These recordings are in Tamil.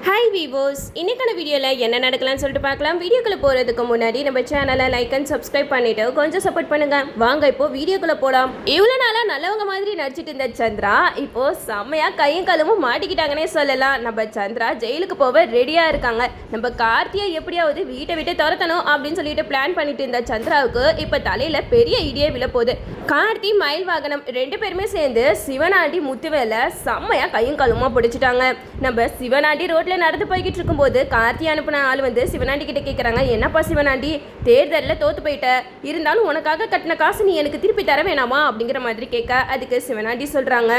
ஹாய் வீவோஸ், இன்னைக்கான வீடியோவில் என்ன நடக்கலாம்னு சொல்லிட்டு பார்க்கலாம். வீடியோக்குள்ளே போகிறதுக்கு முன்னாடி நம்ம சேனலை லைக் அண்ட் சப்ஸ்கிரைப் பண்ணிவிட்டு கொஞ்சம் சப்போர்ட் பண்ணுங்கள். வாங்க இப்போது வீடியோக்குள்ளே போகலாம். இவ்வளோ நாளாக நல்லவங்க மாதிரி நடிச்சிட்டு இருந்த சந்திரா இப்போது செம்மையாக கையும் காலமும் மாட்டிக்கிட்டாங்கன்னே சொல்லலாம். நம்ம சந்திரா ஜெயிலுக்கு போக ரெடியாக இருக்காங்க. நம்ம கார்த்தியை எப்படியாவது வீட்டை விட்டு துரத்தணும் அப்படின்னு சொல்லிட்டு பிளான் பண்ணிட்டு இருந்த சந்திராவுக்கு இப்போ தலையில் பெரிய இடியே விழப்போகுது. கார்த்தி மயில் வாகனம் ரெண்டு பேருமே சேர்ந்து சிவனாண்டி முத்துவேலை செம்மையாக கையும் காலமாக பிடிச்சிட்டாங்க. நம்ம சிவனாண்டி ரோட்டில் நடந்து போய்கிட்டு இருக்கும்போது கார்த்தி அனுப்பின ஆள் வந்து சிவனாண்டி கிட்ட கேட்குறாங்க, என்னப்பா சிவனாண்டி, தேர்தலில் தோற்று போயிட்ட, இருந்தாலும் உனக்காக கட்டின காசு நீ எனக்கு திருப்பி தர வேணாமா அப்படிங்கிற மாதிரி கேட்க, அதுக்கு சிவனாண்டி சொல்கிறாங்க,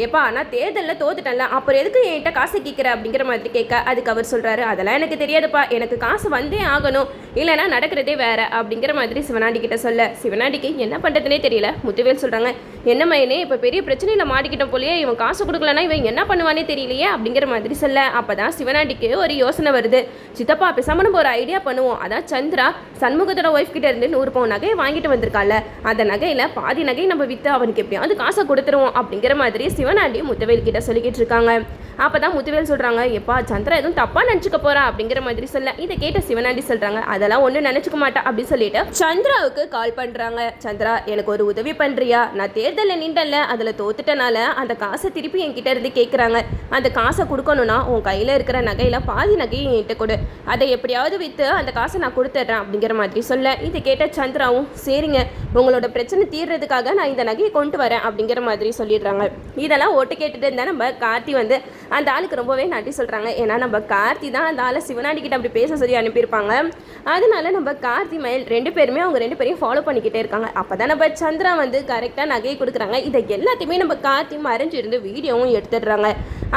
எப்பா நான் தேர்தலில் தோத்துட்டேன்ல, அப்புறம் எதுக்கு என்கிட்ட காசு கேட்குற அப்படிங்கிற மாதிரி கேட்க, அதுக்கு அவர் சொல்கிறாரு, அதெல்லாம் எனக்கு தெரியாதுப்பா, எனக்கு காசு வந்தே ஆகணும், இல்லைனா நடக்கிறதே வேற அப்படிங்கிற மாதிரி சிவனாண்டி கிட்ட சொல்ல, சிவனாண்டிக்கு என்ன பண்ணுறதுனே தெரியல. முத்துவேல் சொல்கிறாங்க, என்ன மயனே இப்போ பெரிய பிரச்சனையில் மாட்டிக்கிட்டோம் போலயே, இவன் காசு கொடுக்கலன்னா இவன் என்ன பண்ணுவானே தெரியலையே அப்படிங்கிற மாதிரி சொல்ல, அப்போ தான் சிவனாண்டிக்கு ஒரு யோசனை வருது. சித்தப்பா பேசாம நம்ம ஒரு ஐடியா பண்ணுவோம். அதான் சந்திரா சண்முகத்தோட ஒய்ஃப் கிட்ட இருந்து 100 பவுன் நகையை வாங்கிட்டு வந்திருக்கால, அந்த நகையில பாதி நகை நம்ம விற்று அவனுக்கு எப்படியாவது காசை கொடுத்துருவோம் அப்படிங்கிற மாதிரி சிவனாண்டி முத்துவேல் கிட்ட சொல்லிக்கிட்டு இருக்காங்க. அப்பதான் முத்துவேல் சொல்றாங்க, எப்பா சந்திரா எதுவும் தப்பா நினைச்சுக்க போறா அப்படிங்கிற மாதிரி சொல்ல, இதை கேட்ட சிவனாண்டி சொல்றாங்க, அதெல்லாம் ஒன்றும் நினைச்சுக்க மாட்டா அப்படின்னு சொல்லிட்டு சந்திராவுக்கு கால் பண்றாங்க. சந்திரா எனக்கு ஒரு உதவி பண்றியா, நான் தேர்தலில் நின்றல, அதில் தோத்துட்டனால அந்த காசை திருப்பி என்கிட்ட இருந்து கேட்குறாங்க, அந்த காசை கொடுக்கணும்னா உன் கையில் இருக்கிற நகையில் பாதி நகையை என்கிட்ட கொடு, அதை எப்படியாவது விற்று அந்த காசை நான் கொடுத்துட்றேன் அப்படிங்கிற மாதிரி சொல்ல, இதை கேட்ட சந்திராவும் சரிங்க உங்களோட பிரச்சனை தீர்றதுக்காக நான் இந்த நகையை கொண்டு வரேன் அப்படிங்கிற மாதிரி சொல்லிடுறாங்க. இதெல்லாம் ஓட்டு கேட்டுட்டு இருந்தால் நம்ம கார்த்தி வந்து அந்த ஆளுக்கு ரொம்பவே நன்றி சொல்கிறாங்க. ஏன்னா நம்ம கார்த்தி தான் அந்த ஆளை சிவனாண்டி கிட்ட அப்படி பேச சொல்லி அனுப்பியிருப்பாங்க. அதனால நம்ம கார்த்தி மயில் ரெண்டு பேருமே அவங்க ரெண்டு பேரையும் ஃபாலோ பண்ணிக்கிட்டே இருக்காங்க. அப்போ தான் நம்ம சந்திரா வந்து கரெக்டாக நகையை கொடுக்குறாங்க. இதை எல்லாத்தையுமே நம்ம கார்த்தி மறைஞ்சிருந்து வீடியோவும் எடுத்துடுறாங்க.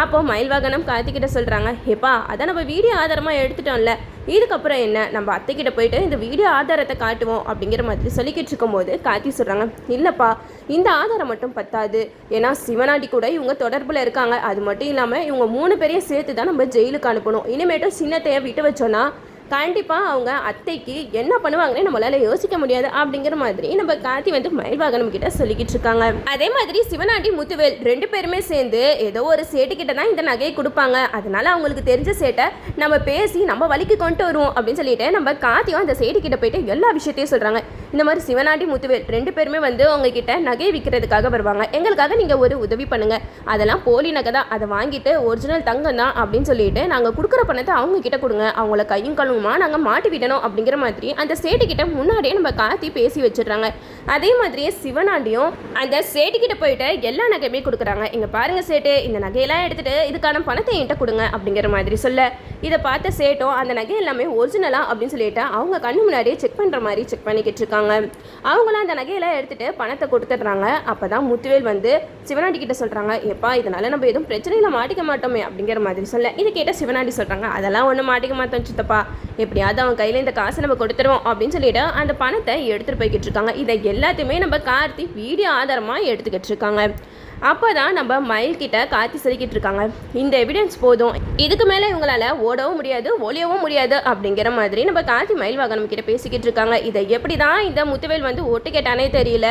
அப்போ மயில் வாகனம் கார்த்தி கிட்ட சொல்கிறாங்க, எப்பா அதான் நம்ம வீடியோ ஆதாரமாக எடுத்துட்டோம்ல, இதுக்கப்புறம் என்ன, நம்ம அத்தைக்கிட்ட போயிட்டு இந்த வீடியோ ஆதாரத்தை காட்டுவோம் அப்படிங்கிற மாதிரி சொல்லிக்கிட்டு இருக்கும்போது கார்த்தி சொல்கிறாங்க, இல்லைப்பா இந்த ஆதாரம் மட்டும் பத்தாது, ஏன்னா சிவனாண்டி கூட இவங்க தொடர்பில் இருக்காங்க, அது மட்டும் இல்லாமல் இவங்க 3 பேரையும் சேர்த்து தான் நம்ம ஜெயிலுக்கு அனுப்பணும், இனிமேட்டும் சின்னத்தையை விட்டு வச்சோன்னா கண்டிப்பாக அவங்க அத்தைக்கு என்ன பண்ணுவாங்கன்னு நம்மளால யோசிக்க முடியாது அப்படிங்கிற மாதிரி நம்ம கார்த்தி வந்து மயில் வாகனம் கிட்ட சொல்லிக்கிட்டு இருக்காங்க. அதே மாதிரி சிவனாண்டி முத்துவேல் ரெண்டு பேருமே சேர்ந்து ஏதோ ஒரு சேட்டு கிட்ட தான் இந்த நகையை கொடுப்பாங்க, அதனால அவங்களுக்கு தெரிஞ்ச சேட்டை நம்ம பேசி நம்ம வழிக்கு கொண்டு வருவோம் அப்படின்னு சொல்லிட்டு நம்ம கார்த்தியும் அந்த சேட்டு கிட்ட போயிட்டு எல்லா விஷயத்தையும் சொல்றாங்க. இந்த மாதிரி சிவனாண்டி முத்துவேல் ரெண்டு பேருமே வந்து உங்ககிட்ட நகை விற்கிறதுக்காக வருவாங்க, எங்களுக்காக நீங்கள் ஒரு உதவி பண்ணுங்க, அதெல்லாம் போலி நகை தான், அதை வாங்கிட்டு ஒரிஜினல் தங்கம் தான் அப்படின்னு சொல்லிட்டு நாங்கள் கொடுக்குற பணத்தை அவங்க கிட்ட கொடுங்க, அவங்கள கையும் கழுவுமா நாங்கள் மாட்டி விடணும் அப்படிங்கிற மாதிரி அந்த சேட்டு கிட்ட முன்னாடியே நம்ம கார்த்தி பேசி வச்சிடுறாங்க. அதே மாதிரியே சிவனாண்டியும் அந்த சேட்டு கிட்ட போயிட்டு எல்லா நகையுமே கொடுக்குறாங்க. இங்கே பாருங்க சேட்டு, இந்த நகையெல்லாம் எடுத்துட்டு இதுக்கான பணத்தை என்கிட்ட கொடுங்க அப்படிங்கிற மாதிரி சொல்ல, இதை பார்த்த சேட்டும் அந்த நகை எல்லாமே ஒரிஜினலா அப்படின்னு சொல்லிட்டு அவங்க கண்ணு முன்னாடியே செக் பண்ணுற மாதிரி செக் பண்ணிக்கிட்டு இருக்காங்க. அவங்களும் அந்த நகையெல்லாம் எடுத்துட்டு பணத்தை கொடுத்துட்றாங்க. அப்பதான் முத்துவேல் வந்து சிவனாண்டி கிட்ட சொல்றாங்க, எப்பா இதனால நம்ம எதுவும் பிரச்சனையில மாட்டிக்க மாட்டோமே அப்படிங்கிற மாதிரி சொல்ல, இதை கேட்ட சிவனாண்டி சொல்றாங்க, அதெல்லாம் ஒன்றும் மாட்டிக்க மாட்டோம் சித்தப்பா, எப்படியாவது அவன் கையில் இந்த காசை நம்ம கொடுத்துருவோம் அப்படின்னு சொல்லிட்டு அந்த பணத்தை எடுத்துகிட்டு போய்கிட்டு இருக்காங்க. இதை எல்லாத்தையுமே நம்ம கார்த்தி வீடியோ ஆதாரமாக எடுத்துக்கிட்டு இருக்காங்க. அப்போ தான் நம்ம மயில் கிட்ட கார்த்தி சொல்லிக்கிட்டு இருக்காங்க, இந்த எவிடன்ஸ் போதும், இதுக்கு மேலே இவங்களால ஓடவும் முடியாது ஒளியவும் முடியாது அப்படிங்கிற மாதிரி நம்ம கார்த்தி மயில் வாகனம் கிட்ட பேசிக்கிட்டு இருக்காங்க. இதை எப்படி தான் இந்த முத்துவேல் வந்து ஓட்டு கேட்டானே தெரியல.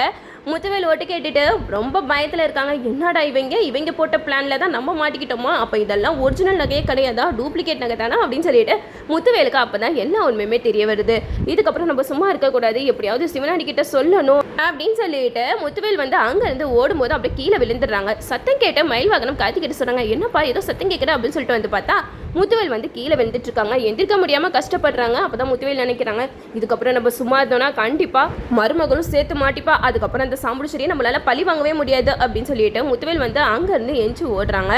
முத்துவேல் ஓட்டு கேட்டுட்டு ரொம்ப பயத்தில் இருக்காங்க. என்னடா இவங்க போட்ட பிளானில் தான் நம்ம மாட்டிக்கிட்டோமா, அப்போ இதெல்லாம் ஒரிஜினல் நகையே கிடையாதா, டூப்ளிகேட் நகை தானே அப்படின்னு சொல்லிட்டு முத்துவேலுக்கு அப்போ தான் எல்லா உண்மையுமே தெரிய வருது. இதுக்கப்புறம் நம்ம சும்மா இருக்கக்கூடாது, எப்படியாவது சிவனாண்டி கிட்ட சொல்லணும் அப்படின்னு சொல்லிட்டு முத்துவேல் வந்து அங்கேருந்து ஓடும்போது அப்படியே கீழே விழுந்துடுறாங்க. சத்தம் கேட்ட மயில் வாகனம் கார்த்தி கிட்ட சொல்கிறாங்க, என்னப்பா ஏதோ சத்தம் கேட்குற அப்படின்னு சொல்லிட்டு வந்து பார்த்தா முத்துவேல் வந்து கீழே விழுந்துட்டு இருக்காங்க. எந்திரிக்க முடியாமல் கஷ்டப்படுறாங்க. அப்போ தான் முத்துவேல் நினைக்கிறாங்க, இதுக்கப்புறம் நம்ம சும்மா இருந்தோம்னா கண்டிப்பாக மருமகளும் சேர்த்து மாட்டிப்பா, அதுக்கப்புறம் அந்த சாம்புடிச்சேரியை நம்மளால பழி வாங்கவே முடியாது அப்படின்னு சொல்லிட்டு முத்துவேல் வந்து அங்கேருந்து எஞ்சி ஓடுறாங்க.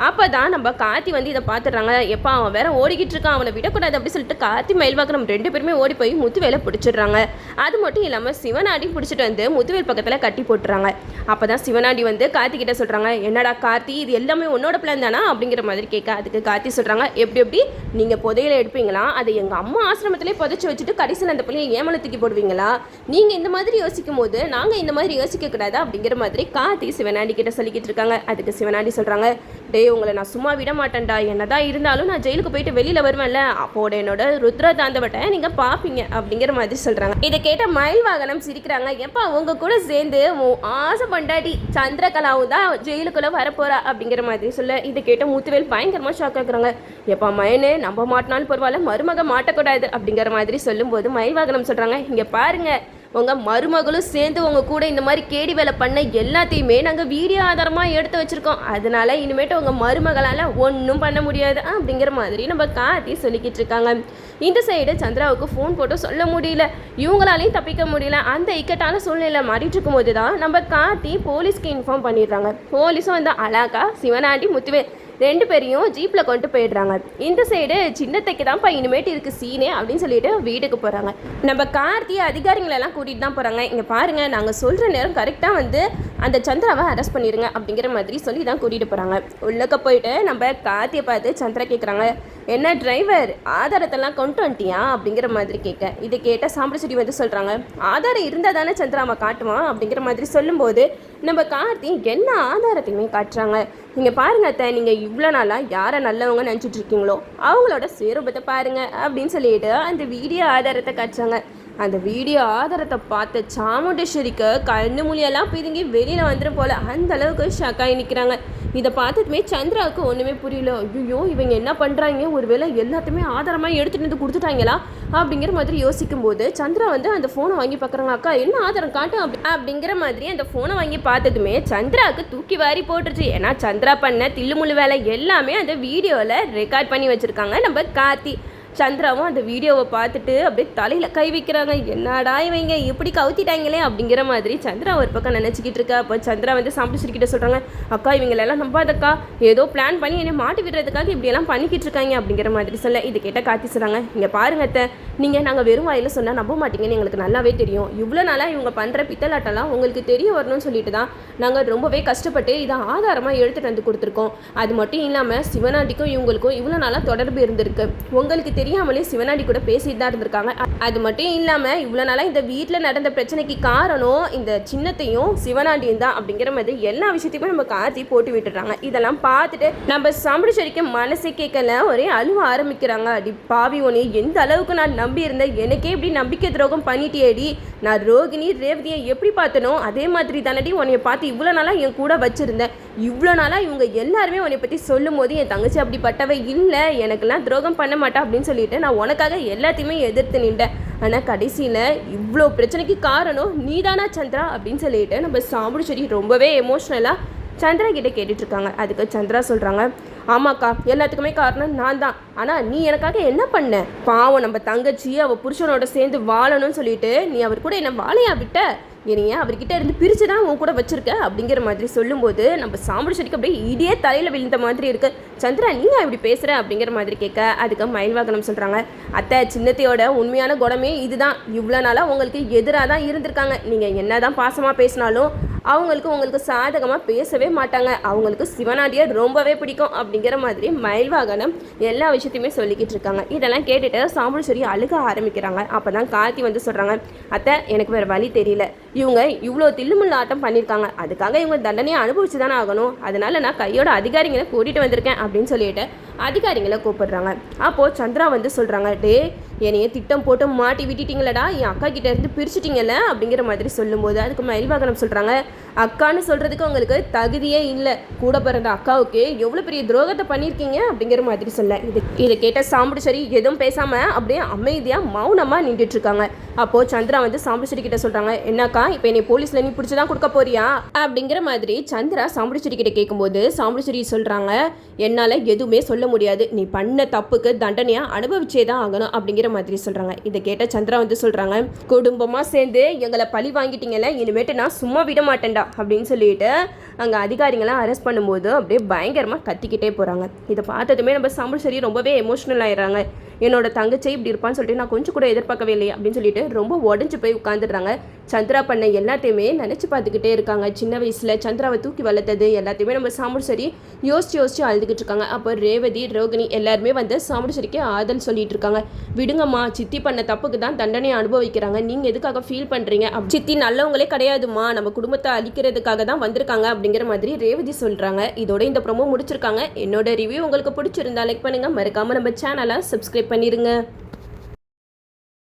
அப்போ தான் நம்ம கார்த்தி வந்து இதை பார்த்துடுறாங்க, எப்பா அவன் வேற ஓடிக்கிட்டு இருக்கான், அவனை விடக்கூடாது அப்படின்னு சொல்லிட்டு கார்த்தி மயில்வாகனம் ரெண்டு பேருமே ஓடி போய் முத்துவேலை பிடிச்சிடுறாங்க. அது மட்டும் இல்லாமல் சிவனாண்டி பிடிச்சிட்டு வந்து முத்துவேல் பக்கத்தில் கட்டி போட்டுறாங்க. அப்போ தான் சிவனாண்டி வந்து கார்த்தி கிட்ட சொல்கிறாங்க, என்னடா கார்த்தி இது எல்லாமே உன்னோட பிளான் தானா அப்படிங்கிற மாதிரி கேட்க, அதுக்கு கார்த்தி சொல்கிறாங்க, எப்படி நீங்கள் புதையில எடுப்பீங்களா, அதை எங்கள் அம்மா ஆசிரமத்திலே புதைச்சி வச்சுட்டு கடைசியில் அந்த பிள்ளையை ஏமலை தூக்கி போடுவீங்களா, நீங்கள் இந்த மாதிரி யோசிக்கும் போது நாங்கள் இந்த மாதிரி யோசிக்க கூடாது அப்படிங்கிற மாதிரி கார்த்தி சிவனாண்டி கிட்ட சொல்லிக்கிட்டு இருக்காங்க. அதுக்கு சிவனாண்டி சொல்கிறாங்க, டேய் உங்களை நான் சும்மா விட மாட்டேன்டா, என்னதான் இருந்தாலும் நான் ஜெயிலுக்கு போயிட்டு வெளியில் வருவேன்ல, அப்போட என்னோட ருத்ர தாண்டவத்தை நீங்கள் பார்ப்பீங்க அப்படிங்கிற மாதிரி சொல்கிறாங்க. இதை கேட்ட மயில் வாகனம் சிரிக்கிறாங்க. எப்போ அவங்க கூட சேர்ந்து ஆசை பண்டாடி சந்திரகலாவும் தான் ஜெயிலுக்குள்ளே வரப்போறா அப்படிங்கிற மாதிரி சொல்ல, இதை கேட்ட முத்துவேல் பயங்கரமாக ஷாக் ஆகுறாங்க. எப்போ மயனே நம்ப மாட்டினாலும் பரவாயில்ல, மருமக மாட்டக்கூடாது அப்படிங்கிற மாதிரி சொல்லும்போது மயில் வாகனம் சொல்கிறாங்க, இங்கே பாருங்க உங்கள் மருமகளும் சேர்ந்து உங்கள் கூட இந்த மாதிரி கேடி வேலை பண்ண எல்லாத்தையுமே நாங்கள் வீடியோ ஆதாரமாக எடுத்து வச்சுருக்கோம், அதனால இனிமேட்டு உங்கள் மருமகளால் ஒன்றும் பண்ண முடியாது அப்படிங்கிற மாதிரி நம்ம கார்த்தி சொல்லிக்கிட்டு இருக்காங்க. இந்த சைடு சந்திராவுக்கு ஃபோன் போட்டு சொல்ல முடியல, இவங்களாலையும் தப்பிக்க முடியல. அந்த இக்கட்டான சூழ்நிலை மாறிட்டு இருக்கும்போது தான் நம்ம கார்த்தி போலீஸ்க்கு இன்ஃபார்ம் பண்ணிடுறாங்க. போலீஸும் வந்து அழகா சிவனாண்டி முத்துவே 2 பேரையும் ஜீப்பில் கொண்டு போயிடுறாங்க. இந்த சைடு சின்னத்தைக்கு தான்ப்பா இனிமேட்டு இருக்குது சீனே அப்படின்னு சொல்லிட்டு வீட்டுக்கு போகிறாங்க. நம்ம கார்த்தி அதிகாரிகளெல்லாம் கூட்டிகிட்டு தான் போகிறாங்க. இங்கே பாருங்கள், நாங்கள் சொல்கிற நேரம் கரெக்டாக வந்து அந்த சந்திராவை அரெஸ்ட் பண்ணிடுங்க அப்படிங்கிற மாதிரி சொல்லி தான் கூட்டிகிட்டு போகிறாங்க. உள்ளக்க போயிட்டு நம்ம கார்த்தியை பார்த்து சந்திரா கேட்குறாங்க, என்ன டிரைவர் ஆதாரத்தெல்லாம் கொண்டு வந்துட்டியா அப்படிங்கிற மாதிரி கேட்க, இதை கேட்ட சாம்பிராணி வந்து சொல்கிறாங்க, ஆதாரம் இருந்தால் தானே சந்திராவை காட்டுவான் அப்படிங்கிற மாதிரி சொல்லும்போது நம்ம கார்த்தி என்ன ஆதாரத்தையுமே காட்டுறாங்க. நீங்கள் பாருங்க அத்தை, நீங்கள் இவ்வளோ நாளாக யாரை நல்லவங்க நினச்சிட்டு இருக்கீங்களோ அவங்களோட சுயரூபத்தை பாருங்கள் அப்படின்னு சொல்லிட்டு அந்த வீடியோ ஆதாரத்தை காட்டுறாங்க. அந்த வீடியோ ஆதாரத்தை பார்த்த சாமுண்டேஸ்வரிக்கு கண்ணு மொழியெல்லாம் பிதுங்கி வெளியில் வந்துடும் போல் அந்த அளவுக்கு ஷாக்காகி நிற்கிறாங்க. இதை பார்த்ததுமே சந்திராவுக்கு ஒன்றுமே புரியல. ஐயோ இவங்க என்ன பண்ணுறாங்க, ஒருவேளை எல்லாத்தையுமே ஆதாரமாக எடுத்துகிட்டு வந்து கொடுத்துட்டாங்களா அப்படிங்கிற மாதிரி யோசிக்கும் போது சந்திரா வந்து அந்த ஃபோனை வாங்கி பார்க்குறாங்க. அக்கா என்ன ஆதாரம் காட்டும் அப்படிங்கிற மாதிரி அந்த ஃபோனை வாங்கி பார்த்ததுமே சந்திராவுக்கு தூக்கி வாரி போட்டுருச்சு. ஏன்னா சந்திரா பண்ண தில்லுமுள்ளு வேலை எல்லாமே அந்த வீடியோவில் ரெக்கார்ட் பண்ணி வச்சுருக்காங்க நம்ம கார்த்தி. சந்திராவும் அந்த வீடியோவை பார்த்துட்டு அப்படியே தலையில் கை வைக்கிறாங்க. என்னடா இவங்க இப்படி கவுத்திட்டாங்களே அப்படிங்கிற மாதிரி சந்திரா ஒரு பக்கம் நினச்சிக்கிட்டு இருக்கா. அப்போ சந்திரா வந்து சாம்பிராணிக்கிட்ட சொல்கிறாங்க, அக்கா இவங்களெல்லாம் நம்பாதக்கா, ஏதோ பிளான் பண்ணி என்னை மாட்டி விடுறதுக்காக இப்படியெல்லாம் பண்ணிக்கிட்டு இருக்காங்க அப்படிங்கிற மாதிரி சொல்ல, இது கேட்டால் காத்தி சொல்கிறாங்க, இங்கே பாருங்க அத்தை, நீங்கள் நாங்கள் வெறும் வாயில் சொன்னால் நம்ப மாட்டீங்கன்னு எங்களுக்கு நல்லாவே தெரியும். இவ்வளோ நாளாக இவங்க பண்ணுற பித்தலாட்டெல்லாம் உங்களுக்கு தெரிய வரணும்னு சொல்லிட்டு தான் நாங்கள் ரொம்பவே கஷ்டப்பட்டு இதை ஆதாரமாக எடுத்துகிட்டு வந்து கொடுத்துருக்கோம். அது மட்டும் இல்லாமல் சிவனாண்டிக்கும் இவங்களுக்கும் இவ்வளோ நாளாக தொடர்பு இருந்திருக்கு. உங்களுக்கு தெரியாமலே சிவனாண்டி கூட பேசிட்டு தான் இருந்திருக்காங்க. அது மட்டும் இல்லாமல் இவ்வளோ நாளாக இந்த வீட்டில் நடந்த பிரச்சனைக்கு காரணம் இந்த சின்னத்தையும் சிவனாண்டியும் தான் அப்படிங்கிற மாதிரி எல்லா விஷயத்தையுமே நம்ம கார்த்தி போட்டு விட்டுறாங்க. இதெல்லாம் பார்த்துட்டு நம்ம சாம்பிராணிக்கு மனசே கேட்கல, ஒரே அழுவ ஆரம்பிக்கிறாங்க. அடி பாவி, உன்னை எந்த அளவுக்கு நான் நம்பி இருந்தேன், எனக்கே இப்படி நம்பிக்கை துரோகம் பண்ணிட்டேடி. நான் ரோகிணி ரேவதியை எப்படி பார்த்தனோ அதே மாதிரி தானடி உன்னைய பார்த்து இவ்வளோ நாளாக என் கூட வச்சுருந்தேன். இவ்வளோ நாளாக இவங்க எல்லாருமே உன்னை பற்றி சொல்லும் போது என் தங்கச்சி அப்படிப்பட்டவை இல்லை, எனக்கெல்லாம் துரோகம் பண்ண மாட்டா அப்படின்னு சொல்லிட்டு நான் உனக்காக எல்லாத்தையுமே எதிர்த்து நின்றேன். ஆனால் கடைசியில் இவ்வளோ பிரச்சனைக்கு காரணம் நீதானா சந்திரா அப்படின்னு சொல்லிட்டு நம்ம சாம்பிராணி ரொம்பவே எமோஷ்னலாக சந்திரா கிட்டே கேட்டுட்ருக்காங்க. அதுக்கு சந்திரா சொல்கிறாங்க, ஆமாக்கா எல்லாத்துக்குமே காரணம் நான் தான், ஆனால் நீ எனக்காக என்ன பண்ண? பாவம் நம்ம தங்கச்சி அவள் புருஷனோட சேர்ந்து வாழணும்னு சொல்லிட்டு நீ அவர் கூட என்ன வாழையா விட்ட, என்னைய அவர்கிட்ட இருந்து பிரித்து தான் உன் கூட வச்சுருக்க அப்படிங்கிற மாதிரி சொல்லும்போது நம்ம சாம்பிராணிக்கு அப்படியே இதே தலையில் விழுந்த மாதிரி இருக்குது. சந்திரா நீங்கள் இப்படி பேசுகிற அப்படிங்கிற மாதிரி கேட்க, அதுக்கு மயில்வாகனம் சொல்கிறாங்க, அத்தை சின்னத்தையோட உண்மையான குணமே இதுதான், இவ்வளோ நாளாக உங்களுக்கு எதிராக தான் இருந்திருக்காங்க. நீங்கள் என்ன தான் பாசமாக பேசினாலும் உங்களுக்கு சாதகமாக பேசவே மாட்டாங்க. அவங்களுக்கு சிவனாண்டியை ரொம்பவே பிடிக்கும் அப்படிங்கிற மாதிரி மயில்வாகனம் எல்லா விஷயத்தையுமே சொல்லிக்கிட்டு இருக்காங்க. இதெல்லாம் கேட்டுட்டு சாம்பிராணி அழுக ஆரம்பிக்கிறாங்க. அப்போ தான் கார்த்தி வந்து சொல்கிறாங்க, அத்தை எனக்கு வேறு வழி தெரியல, இவங்க இவ்வளோ தில்லுமுள்ள ஆட்டம் பண்ணியிருக்காங்க, அதுக்காக இவங்க தண்டனையை அனுபவிச்சு தானே ஆகணும், அதனால நான் கையோட அதிகாரிகளை கூட்டிகிட்டு வந்திருக்கேன் அப்படின்னு சொல்லிட்டு அதிகாரிகளை கூப்பிடுறாங்க. அப்போது சந்திரா வந்து சொல்கிறாங்க, டே என்னைய திட்டம் போட்டு மாட்டி விட்டுட்டீங்களடா, என் அக்கா கிட்டே இருந்து பிரிச்சுட்டிங்கல்ல அப்படிங்கிற மாதிரி சொல்லும்போது அதுக்கு மயில்வாகனம் சொல்கிறாங்க, அக்கான்னு சொல்கிறதுக்கு உங்களுக்கு தகுதியே இல்லை, கூட பிறந்த அக்காவுக்கு எவ்வளோ பெரிய துரோகத்தை பண்ணியிருக்கீங்க அப்படிங்கிற மாதிரி சொல்ல, இதை கேட்ட சாம்பிராணி எதுவும் பேசாமல் அப்படியே அமைதியாக மௌனமாக நின்றுட்டுருக்காங்க. அப்போது சந்திரா வந்து சாம்பிராணி கிட்ட சொல்கிறாங்க, என்னக்கா இப்போ என்னை போலீஸில் நீ பிடிச்சி தான் கொடுக்க போறியா அப்படிங்கிற மாதிரி சந்திரா சாம்பிராணி கிட்ட கேட்கும்போது சாம்பிராணி சொல்கிறாங்க, என்னால் எதுவுமே சொல்ல முடியாது, நீ பண்ண தப்புக்கு தண்டனையாக அனுபவிச்சே தான் ஆகணும் அப்படிங்கிற மாதிரி சொல்கிறாங்க. இதை கேட்ட சந்திரா வந்து சொல்கிறாங்க, குடும்பமாக சேர்ந்து எங்களை பழி வாங்கிட்டீங்கல்ல, இனிமேட்டு நான் சும்மா விட மாட்டேன்டா அப்படின்னு சொல்லிட்டு அங்கே அதிகாரிங்களாம் அரெஸ்ட் பண்ணும்போது அப்படியே பயங்கரமாக கத்திக்கிட்டே போகிறாங்க. இதை பார்த்ததுமே நம்ம சாம்பிராணி ரொம்பவே எமோஷ்னல் ஆயிடுறாங்க. என்னோட தங்கச்சி இப்படி இருப்பான்னு சொல்லிட்டு நான் கொஞ்சம் கூட எதிர்பார்க்கவே இல்லையே அப்படின்னு சொல்லிட்டு ரொம்ப உடஞ்சி போய் உட்காந்துடுறாங்க. சந்திரா பண்ண எல்லாத்தையுமே நினச்சி பார்த்துக்கிட்டே இருக்காங்க. சின்ன வயசில் சந்திராவை தூக்கி வளர்த்தது எல்லாத்தையுமே நம்ம சாமுண்டீஸ்வரி யோசிச்சு அழுதுகிட்டு இருக்காங்க. அப்போ ரேவதி, ரோகிணி எல்லாருமே வந்து சாமுண்டீஸ்வரிக்கு ஆதல் சொல்லிட்டு இருக்காங்க. விடுங்கம்மா, சித்தி பண்ண தப்புக்கு தான் தண்டனை அனுபவிக்கிறாங்க, நீங்கள் எதுக்காக ஃபீல் பண்ணுறீங்க? சித்தி நல்லவங்களே கிடையாதுமா, நம்ம குடும்பத்தை அழிக்கிறதுக்காக தான் வந்திருக்காங்க அப்படிங்கிற மாதிரி ரேவதி சொல்கிறாங்க. இதோட இந்த ப்ரோமோ முடிச்சிருக்காங்க. என்னோட ரிவ்யூ உங்களுக்கு பிடிச்சிருந்தா லைக் பண்ணுங்கள், மறக்காமல் நம்ம சேனலை சப்ஸ்கிரைப் பண்ணிடுங்க.